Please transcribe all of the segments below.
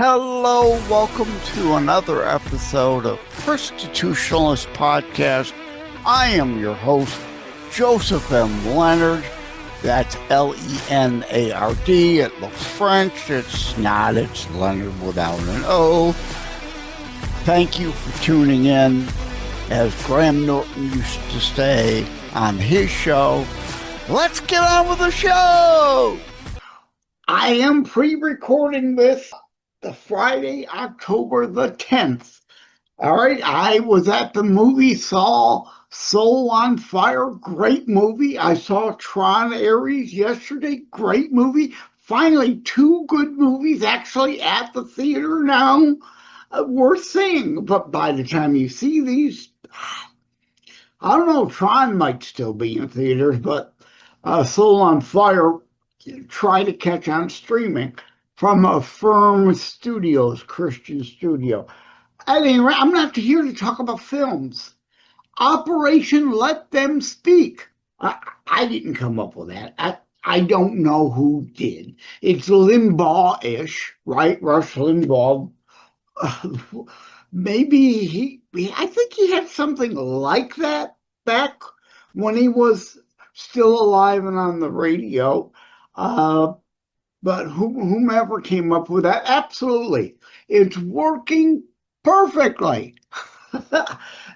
Hello, welcome to another episode of Constitutionalist Podcast. I am your host, Joseph M. Leonard. That's Leonard. It looks French. It's not. It's Leonard without an O. Thank you for tuning in. As Graham Norton used to say on his show, let's get on with the show. I am pre-recording this the Friday, October the 10th. All right, I was at the movie, saw Soul on Fire, great movie. I saw Tron Ares yesterday, great movie. Finally, two good movies actually at the theater now, worth seeing. But by the time you see these, I don't know, Tron might still be in theaters, but Soul on Fire, try to catch on streaming from Affirm Studios, Christian studio. At any rate, I'm not here to talk about films. Operation Let Them Speak. I didn't come up with that. I don't know who did. It's Limbaugh-ish, right? Rush Limbaugh. Maybe I think he had something like that back when he was still alive and on the radio. But whomever came up with that, absolutely. It's working perfectly.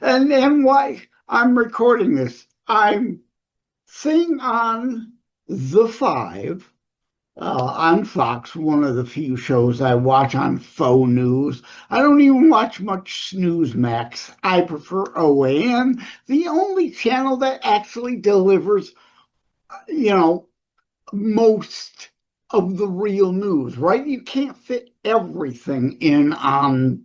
and why I'm recording this, I'm seeing on The Five, on Fox, one of the few shows I watch on faux news. I don't even watch much Newsmax. I prefer OAN, the only channel that actually delivers, most of the real news, right? You can't fit everything in on,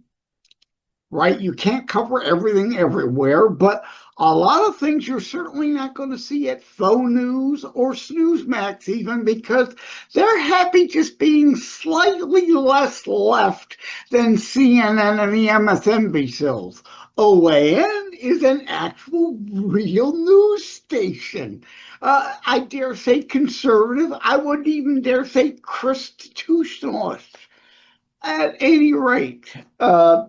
right? You can't cover everything everywhere, but a lot of things you're certainly not going to see at faux news or Snoozemax even, because they're happy just being slightly less left than CNN and the MSNBCs. OAN is an actual real news station. I dare say conservative. I wouldn't even dare say constitutionalist. At any rate,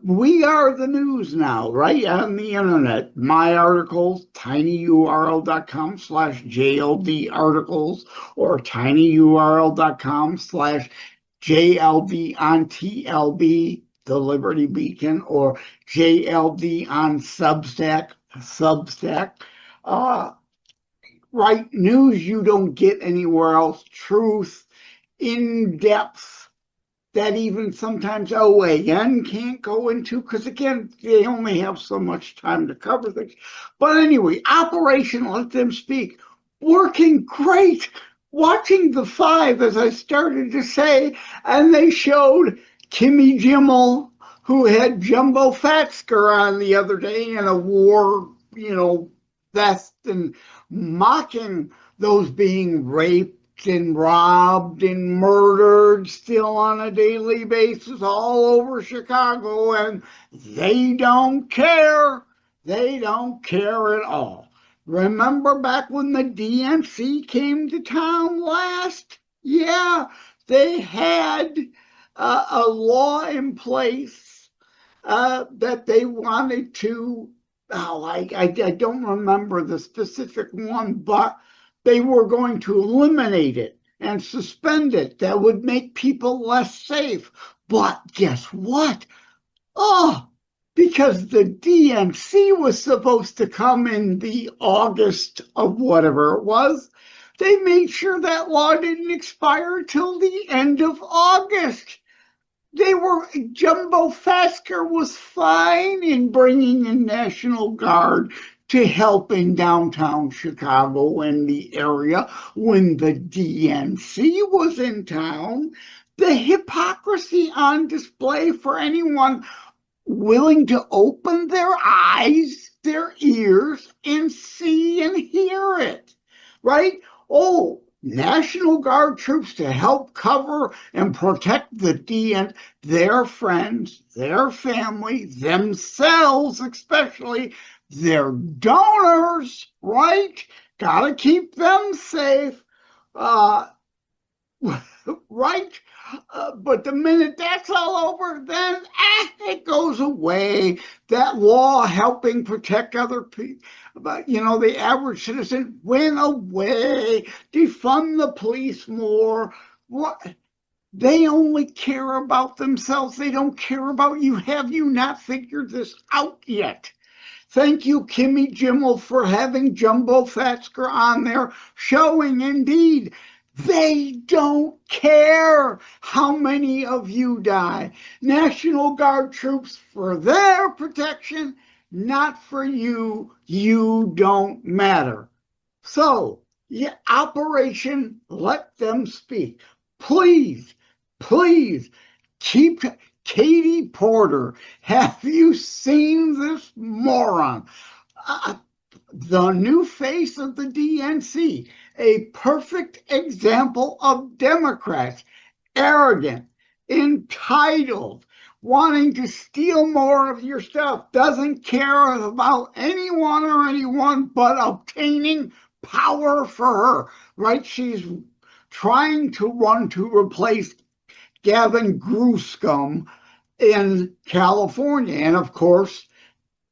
we are the news now, right? On the internet. My articles, tinyurl.com/JLD articles or tinyurl.com/JLD on TLB, the Liberty Beacon, or JLD on Substack. Right, news you don't get anywhere else, truth, in depth, that even sometimes OAN can't go into, because again, they only have so much time to cover things. But anyway, Operation Let Them Speak, working great. Watching The Five, as I started to say, and they showed Kimmy Jimmel, who had Jumbo Fatsker on the other day in a war, vest, and mocking those being raped and robbed and murdered still on a daily basis all over Chicago, and they don't care. They don't care at all. Remember back when the DNC came to town last? Yeah, they had a law in place that they wanted to. I don't remember the specific one, but they were going to eliminate it and suspend it. That would make people less safe. But guess what? Oh, because the DNC was supposed to come in the August of whatever it was, they made sure that law didn't expire till the end of August. Jumbo Fasker was fine in bringing in National Guard to help in downtown Chicago and the area when the DNC was in town. The hypocrisy on display for anyone willing to open their eyes, their ears, and see and hear it, right? Oh, National Guard troops to help cover and protect the DN, their friends, their family, themselves, especially their donors, right? Got to keep them safe. right? But the minute that's all over, then it goes away. That law helping protect other people, but the average citizen went away. Defund the police more. What? They only care about themselves. They don't care about you. Have you not figured this out yet? Thank you, Kimmy Jimmel, for having Jumbo Fatsker on there, showing indeed they don't care how many of you die. National Guard troops for their protection, not for you. You don't matter. So, yeah, Operation Let Them Speak. Please, please keep Katie Porter. Have you seen this moron? The new face of the DNC, a perfect example of Democrats, arrogant, entitled, wanting to steal more of your stuff, doesn't care about anyone or anyone but obtaining power for her, right? She's trying to run to replace Gavin Newsom in California. And of course,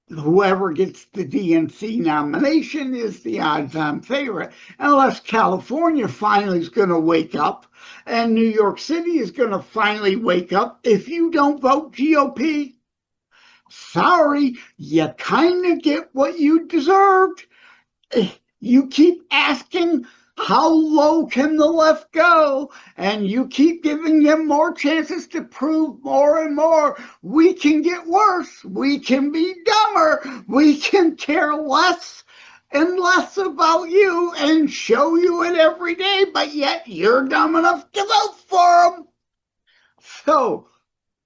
whoever gets the DNC nomination is the odds-on favorite, unless California finally is going to wake up and New York City is going to finally wake up. If you don't vote GOP, sorry, you kind of get what you deserved. You keep asking, how low can the left go? And you keep giving them more chances to prove more and more. We can get worse. We can be dumber. We can care less and less about you and show you it every day, but yet you're dumb enough to vote for them. So,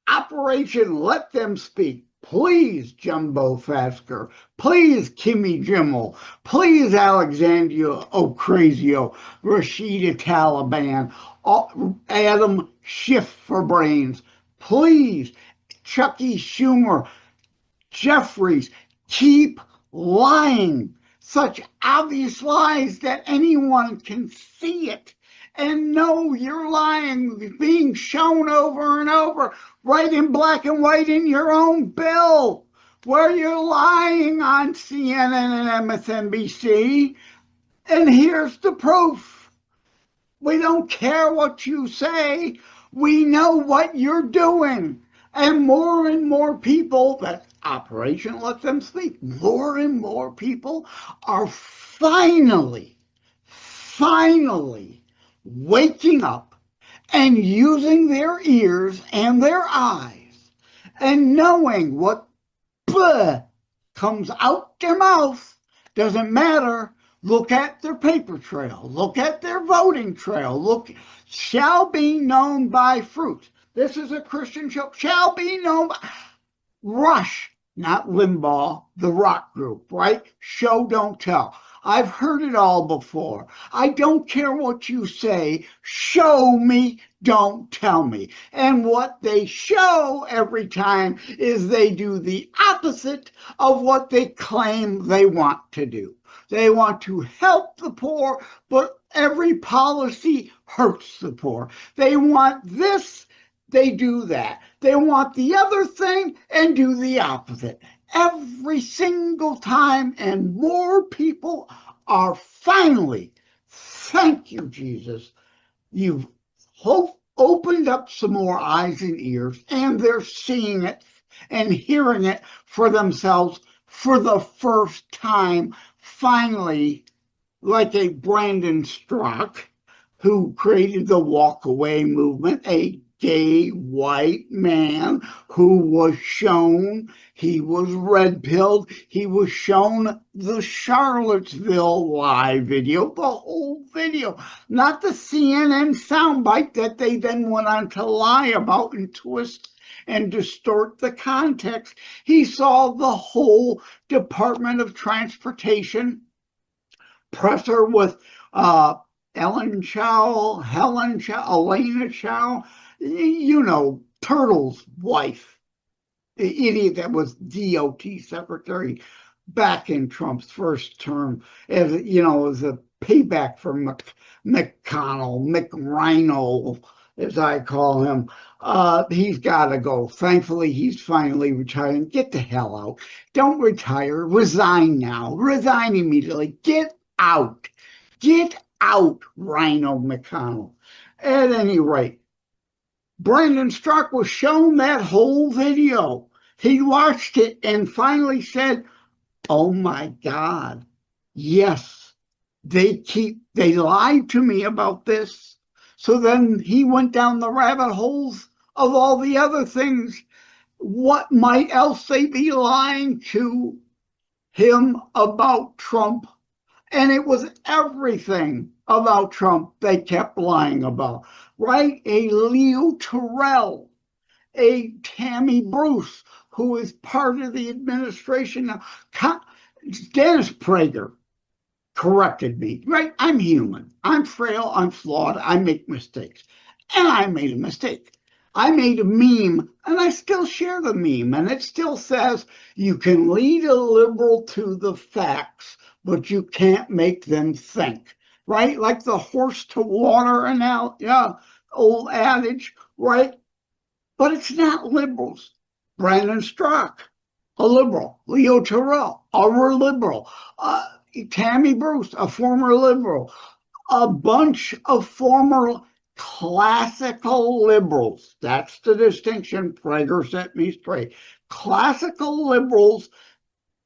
Operation Let Them Speak. Please, Jumbo Fasker. Please, Kimmy Jimmel. Please, Alexandria Ocasio, Rashida Taliban, Adam Schiff for Brains. Please, Chucky Schumer, Jeffries, keep lying. Such obvious lies that anyone can see it and know you're lying, being shown over and over, right in black and white in your own bill, where you're lying on CNN and MSNBC. And here's the proof. We don't care what you say. We know what you're doing. And more people, that Operation Let Them Speak, more and more people are finally waking up and using their ears and their eyes and knowing what comes out their mouth doesn't matter. Look at their paper trail. Look at their voting trail. Look, shall be known by fruit. This is a Christian show. Shall be known by Rush, not Limbaugh, the rock group, right? Show, don't tell. I've heard it all before. I don't care what you say. Show me, don't tell me. And what they show every time is they do the opposite of what they claim they want to do. They want to help the poor, but every policy hurts the poor. They want this, they do that. They want the other thing and do the opposite. Every single time, and more people are finally, thank you, Jesus, you've opened up some more eyes and ears, and they're seeing it and hearing it for themselves for the first time, finally, like a Brandon Strzok, who created the walk-away movement, a gay white man who was shown he was red-pilled. He was shown the Charlottesville live video, the whole video, not the CNN soundbite that they then went on to lie about and twist and distort the context. He saw the whole Department of Transportation presser with Elena Chow, Turtle's wife, the idiot that was DOT secretary back in Trump's first term, as a payback for McConnell, McRhino, as I call him. He's got to go. Thankfully, he's finally retiring. Get the hell out. Don't retire. Resign now. Resign immediately. Get out. Get out, Rhino McConnell. At any rate, Brandon Struck was shown that whole video. He watched it and finally said, oh my God, yes, they lied to me about this. So then he went down the rabbit holes of all the other things. What might else they be lying to him about Trump? And it was everything about Trump they kept lying about, right? A Leo Terrell, a Tammy Bruce, who is part of the administration now. Dennis Prager corrected me, right? I'm human. I'm frail. I'm flawed. I make mistakes. And I made a mistake. I made a meme, and I still share the meme, and it still says you can lead a liberal to the facts, but you can't make them think, right? Like the horse to water old adage, right? But it's not liberals. Brandon Struck, a liberal. Leo Terrell, a liberal. Tammy Bruce, a former liberal. A bunch of former classical liberals. That's the distinction. Prager set me straight. Classical liberals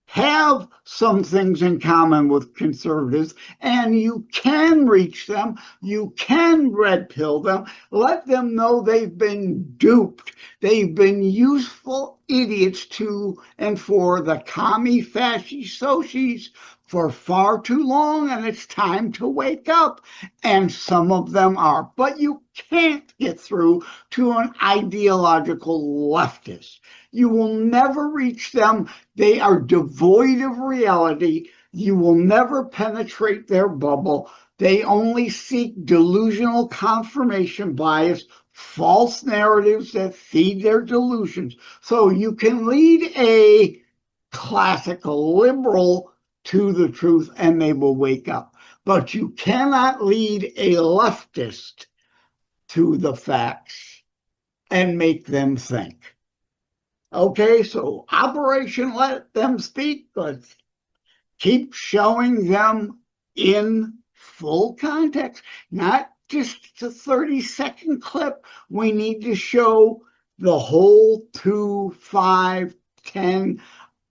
have some things in common with conservatives, and you can reach them. You can red pill them. Let them know they've been duped. They've been useful idiots to and for the commie fasci sociis for far too long, and it's time to wake up. And some of them are, but you can't get through to an ideological leftist. You will never reach them. They are devoid of reality. You will never penetrate their bubble. They only seek delusional confirmation bias, false narratives that feed their delusions. So you can lead a classical liberal to the truth and they will wake up. But you cannot lead a leftist to the facts and make them think. Okay, so Operation Let Them Speak, let's keep showing them in full context, not just a 30-second clip. We need to show the whole 2, 5, 10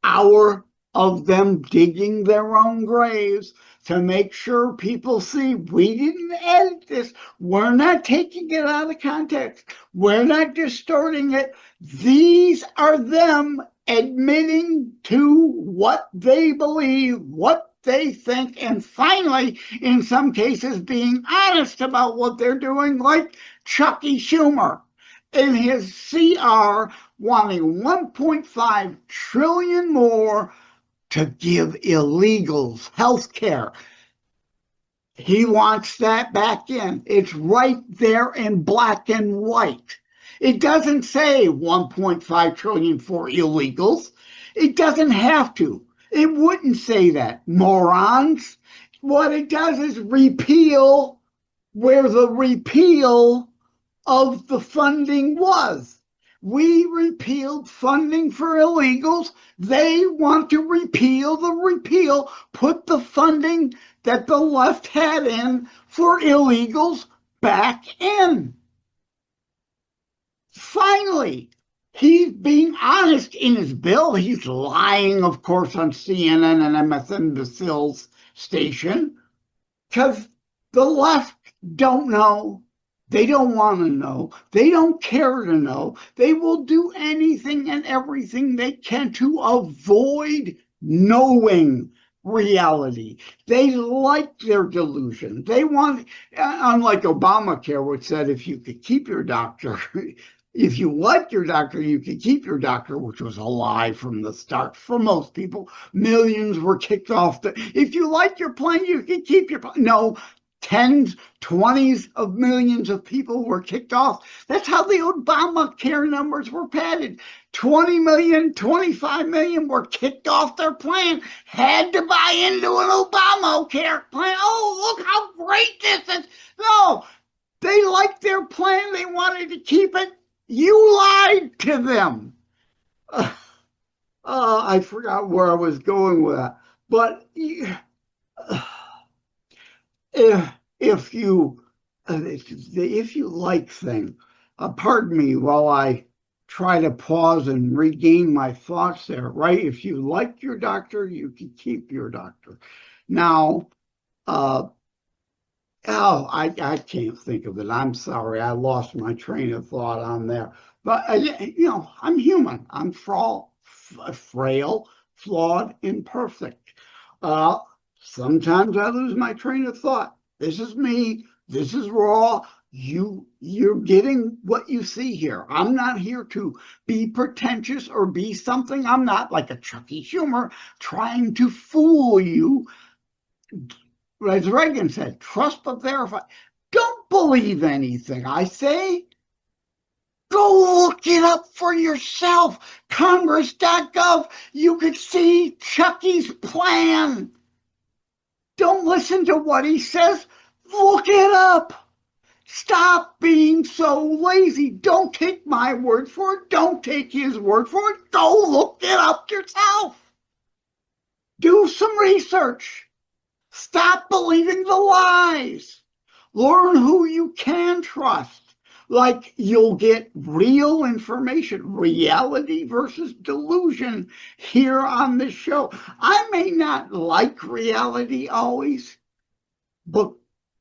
hour of them digging their own graves to make sure people see we didn't edit this. We're not taking it out of context. We're not distorting it. These are them admitting to what they believe, what they think, and finally, in some cases, being honest about what they're doing, like Chucky Schumer in his CR wanting 1.5 trillion more to give illegals health care. He wants that back in. It's right there in black and white. It doesn't say 1.5 trillion for illegals. It doesn't have to. It wouldn't say that, morons. What it does is repeal where the repeal of the funding was. We repealed funding for illegals. They want to repeal the repeal, put the funding that the left had in for illegals back in. Finally, he's being honest in his bill. He's lying, of course, on CNN and MSNBC's station because the left don't know. They don't want to know. They don't care to know. They will do anything and everything they can to avoid knowing reality. They like their delusion. They want, unlike Obamacare, which said if you could keep your doctor, if you like your doctor, you could keep your doctor, which was a lie from the start for most people. Millions were kicked off. If you like your plan, you can keep your plan. No, tens, 20s of millions of people were kicked off. That's how the Obamacare numbers were padded. 20 million, 25 million were kicked off their plan, had to buy into an Obamacare plan. Oh, look how great this is. No, they liked their plan. They wanted to keep it. You lied to them. I forgot where I was going with that. But if you like things, pardon me while I try to pause and regain my thoughts there, right? If you like your doctor, you can keep your doctor. Now, I can't think of it. I'm sorry. I lost my train of thought on there. But, I'm human. I'm frail, flawed, imperfect. Uh, Sometimes I lose my train of thought. This is me. This is raw. You're getting what you see here. I'm not here to be pretentious or be something I'm not, like a Chucky Schumer trying to fool you. As Reagan said, trust but verify. Don't believe anything I say. Go look it up for yourself. Congress.gov. You could see Chucky's plan. Don't listen to what he says. Look it up. Stop being so lazy. Don't take my word for it. Don't take his word for it. Go look it up yourself. Do some research. Stop believing the lies. Learn who you can trust. Like, you'll get real information, reality versus delusion, here on this show. I may not like reality always, but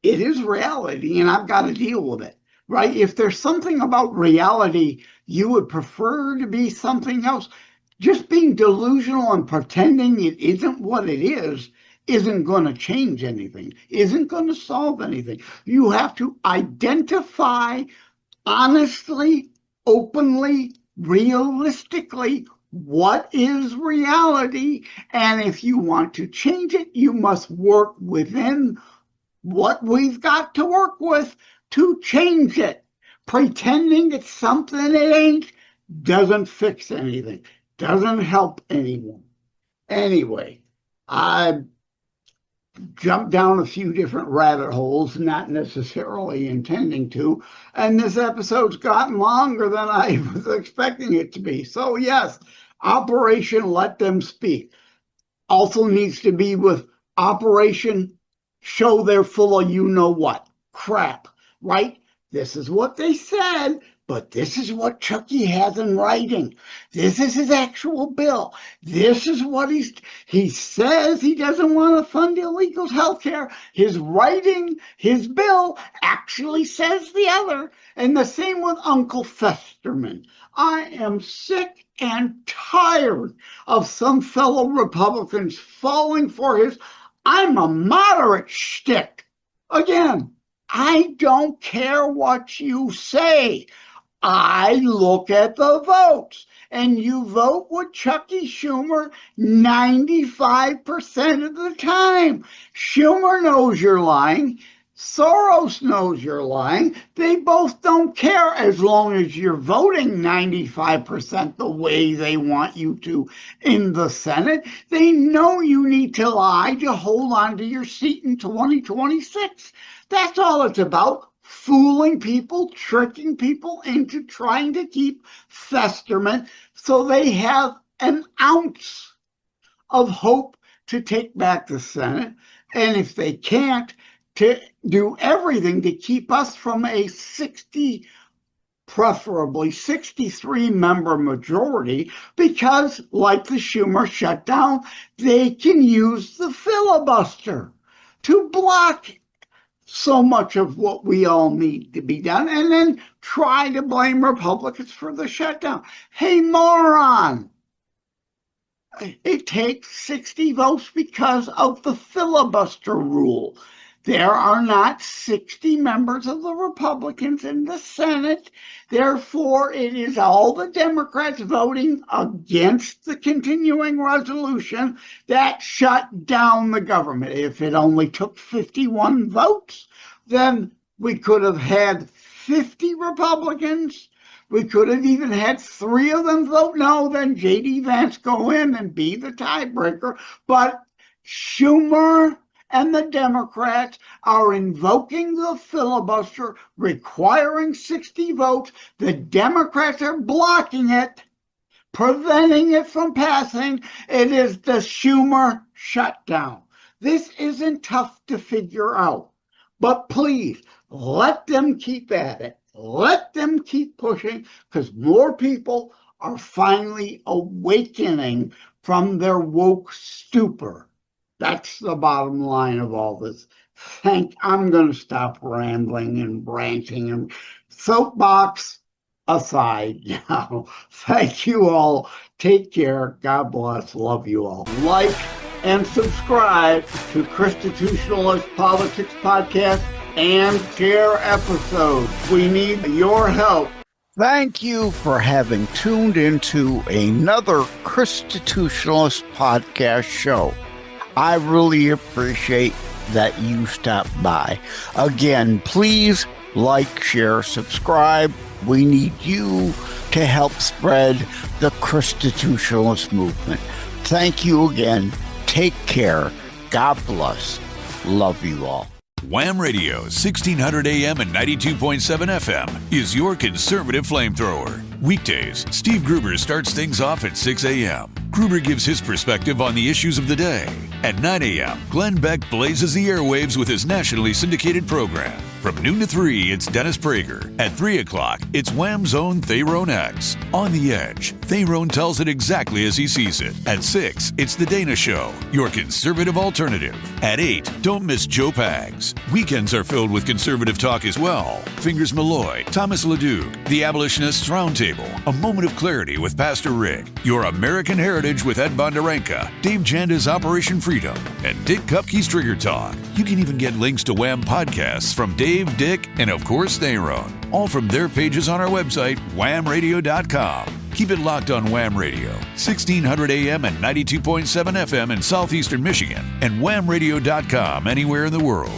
it is reality, and I've got to deal with it, right? If there's something about reality you would prefer to be something else, just being delusional and pretending it isn't what it is isn't going to change anything, isn't going to solve anything. You have to identify honestly, openly, realistically, what is reality? And if you want to change it, you must work within what we've got to work with to change it. Pretending it's something it ain't doesn't fix anything, doesn't help anyone. Anyway, I jumped down a few different rabbit holes, not necessarily intending to, and this episode's gotten longer than I was expecting it to be. So yes, Operation Let Them Speak also needs to be with Operation Show They're Full of You-Know-What. Crap, right? This is what they said, but this is what Chucky has in writing. This is his actual bill. This is what he says he doesn't want to fund illegal health care. His writing, his bill actually says the other. And the same with Uncle Festerman. I am sick and tired of some fellow Republicans falling for his I'm a moderate shtick. Again, I don't care what you say. I look at the votes, and you vote with Chucky Schumer 95% of the time. Schumer knows you're lying. Soros knows you're lying. They both don't care as long as you're voting 95% the way they want you to in the Senate. They know you need to lie to hold on to your seat in 2026. That's all it's about. Fooling people, tricking people into trying to keep Festerman so they have an ounce of hope to take back the Senate. And if they can't, to do everything to keep us from a preferably 63-member majority, because, like the Schumer shutdown, they can use the filibuster to block so much of what we all need to be done, and then try to blame Republicans for the shutdown. Hey, moron! It takes 60 votes because of the filibuster rule. There are not 60 members of the Republicans in the Senate. Therefore, it is all the Democrats voting against the continuing resolution that shut down the government. If it only took 51 votes, then we could have had 50 Republicans. We could have even had 3 of them vote no, then J.D. Vance go in and be the tiebreaker. But Schumer and the Democrats are invoking the filibuster, requiring 60 votes. The Democrats are blocking it, preventing it from passing. It is the Schumer shutdown. This isn't tough to figure out, but please let them keep at it. Let them keep pushing, because more people are finally awakening from their woke stupor. That's the bottom line of all this. I'm going to stop rambling and ranting and soapbox aside now. Thank you all. Take care. God bless. Love you all. Like and subscribe to Constitutionalist Politics Podcast and share episodes. We need your help. Thank you for having tuned into another Constitutionalist Podcast show. I really appreciate that you stopped by. Again, please like, share, subscribe. We need you to help spread the Constitutionalist movement. Thank you again. Take care. God bless. Love you all. Wham Radio, 1600 AM and 92.7 FM is your conservative flamethrower. Weekdays, Steve Gruber starts things off at 6 a.m. Gruber gives his perspective on the issues of the day. At 9 a.m., Glenn Beck blazes the airwaves with his nationally syndicated program. From noon to 3, it's Dennis Prager. At 3 o'clock, it's Wham's own Thayrone X. On the Edge, Thayrone tells it exactly as he sees it. At 6, it's The Dana Show, your conservative alternative. At 8, don't miss Joe Pags. Weekends are filled with conservative talk as well. Fingers Malloy, Thomas LeDuc, The Abolitionists Roundtable, A Moment of Clarity with Pastor Rick, Your American Heritage with Ed Bondarenka, Dave Janda's Operation Freedom, and Dick Kupke's Trigger Talk. You can even get links to Wham podcasts from Dave, Dick, and of course Thayrone, all from their pages on our website, whamradio.com. Keep it locked on Wham Radio, 1600 AM and 92.7 FM in southeastern Michigan, and whamradio.com anywhere in the world.